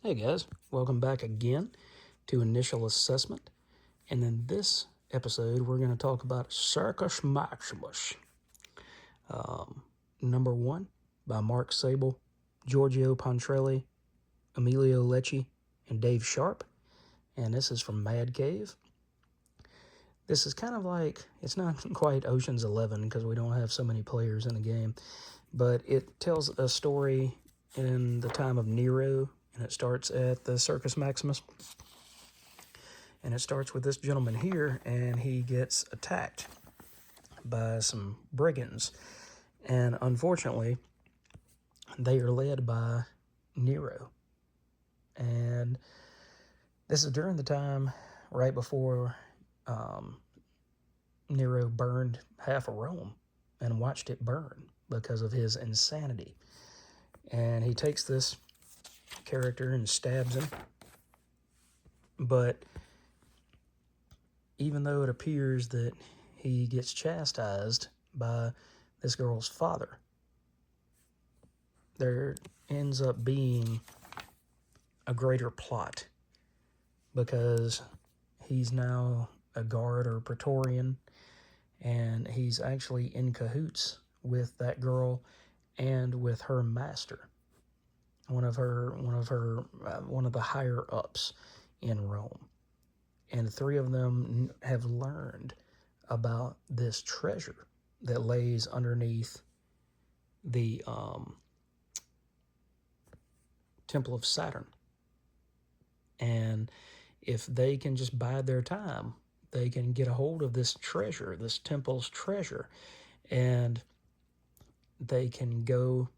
Hey guys, welcome back again to Initial Assessment. And in this episode, we're going to talk about Circus Maximus, number 1 by Mark Sable, Giorgio Pontrelli, Emilio Lecce, and Dave Sharp. And this is from Mad Cave. This is kind of like, it's not quite Ocean's 11 because we don't have so many players in the game, but it tells a story in the time of Nero, and it starts at the Circus Maximus. And it starts with this gentleman here, and he gets attacked by some brigands. And unfortunately, they are led by Nero. And this is during the time right before Nero burned half of Rome and watched it burn because of his insanity. And he takes this character and stabs him. But even though it appears that he gets chastised by this girl's father, there ends up being a greater plot because he's now a guard or Praetorian, and he's actually in cahoots with that girl and with her master, one of the higher ups in Rome. And the three of them have learned about this treasure that lays underneath the Temple of Saturn. And if they can just bide their time, they can get a hold of this treasure, this temple's treasure, and they can go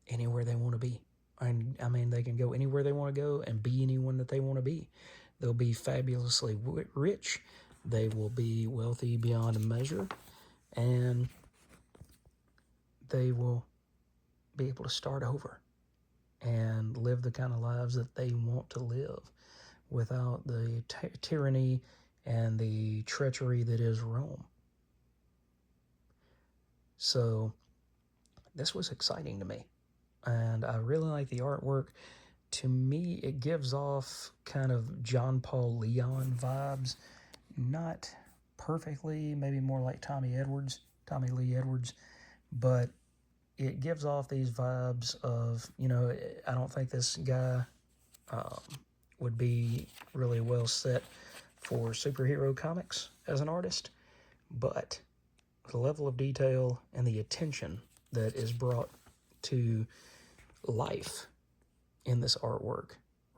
anywhere they want to be. And I mean, they can go anywhere they want to go and be anyone that they want to be. They'll be fabulously rich. They will be wealthy beyond measure, and they will be able to start over and live the kind of lives that they want to live without the tyranny and the treachery that is Rome. So this was exciting to me, and I really like the artwork. To me, it gives off kind of John Paul Leon vibes, not perfectly, maybe more like Tommy Lee Edwards, but it gives off these vibes of, I don't think this guy would be really well set for superhero comics as an artist, but the level of detail and the attention that is brought to life in this artwork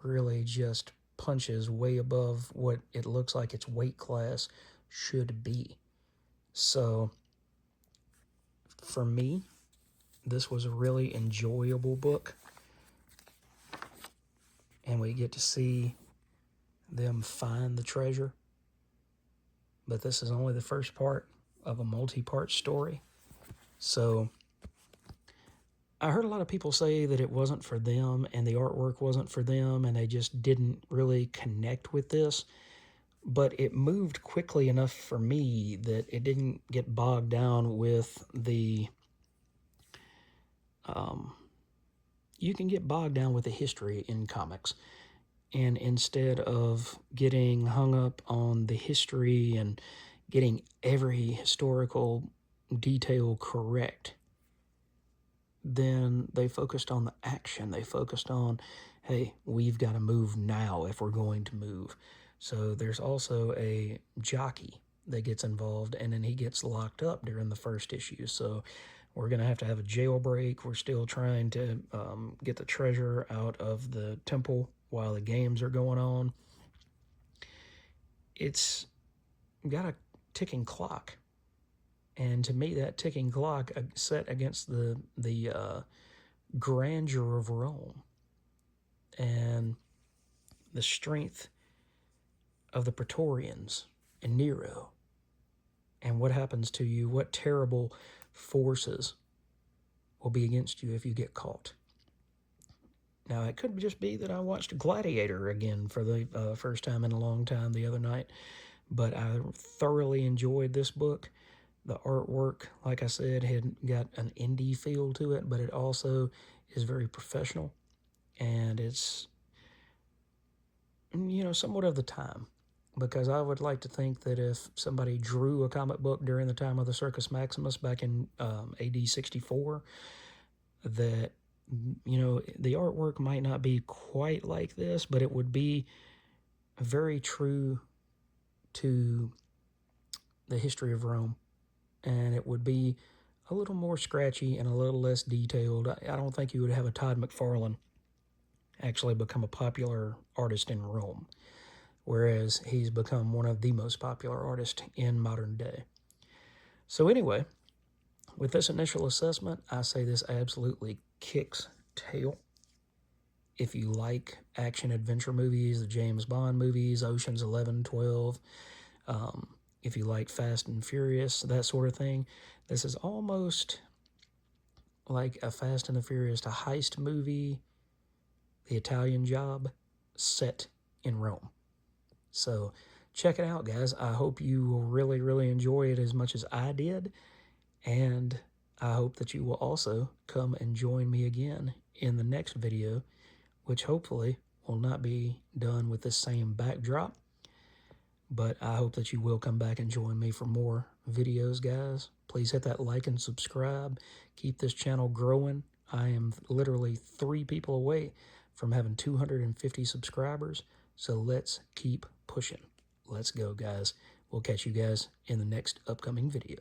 really just punches way above what it looks like its weight class should be. So for me, this was a really enjoyable book, and we get to see them find the treasure. But this is only the first part of a multi-part story. So I heard a lot of people say that it wasn't for them and the artwork wasn't for them and they just didn't really connect with this. But it moved quickly enough for me that it didn't get bogged down with the... you can get bogged down with the history in comics. And instead of getting hung up on the history and getting every historical detail correct, then they focused on the action. They focused on, hey, we've got to move now if we're going to move. So there's also a jockey that gets involved, and then he gets locked up during the first issue. So we're going to have a jailbreak. We're still trying to get the treasure out of the temple while the games are going on. It's got a ticking clock. And to me, that ticking clock set against the grandeur of Rome and the strength of the Praetorians and Nero, and what happens to you, what terrible forces will be against you if you get caught. Now, it could just be that I watched Gladiator again for the first time in a long time the other night, but I thoroughly enjoyed this book. The artwork, like I said, had got an indie feel to it, but it also is very professional, and it's somewhat of the time. Because I would like to think that if somebody drew a comic book during the time of the Circus Maximus back in AD 64, that, the artwork might not be quite like this, but it would be very true to the history of Rome. And it would be a little more scratchy and a little less detailed. I don't think you would have a Todd McFarlane actually become a popular artist in Rome, whereas he's become one of the most popular artists in modern day. So anyway, with this initial assessment, I say this absolutely kicks tail. If you like action-adventure movies, the James Bond movies, Ocean's 11, 12, if you like Fast and Furious, that sort of thing, this is almost like a Fast and the Furious to heist movie, The Italian Job, set in Rome. So check it out, guys. I hope you will really, really enjoy it as much as I did. And I hope that you will also come and join me again in the next video, which hopefully will not be done with the same backdrop. But I hope that you will come back and join me for more videos, guys. Please hit that like and subscribe. Keep this channel growing. I am literally 3 people away from having 250 subscribers. So let's keep pushing. Let's go, guys. We'll catch you guys in the next upcoming video.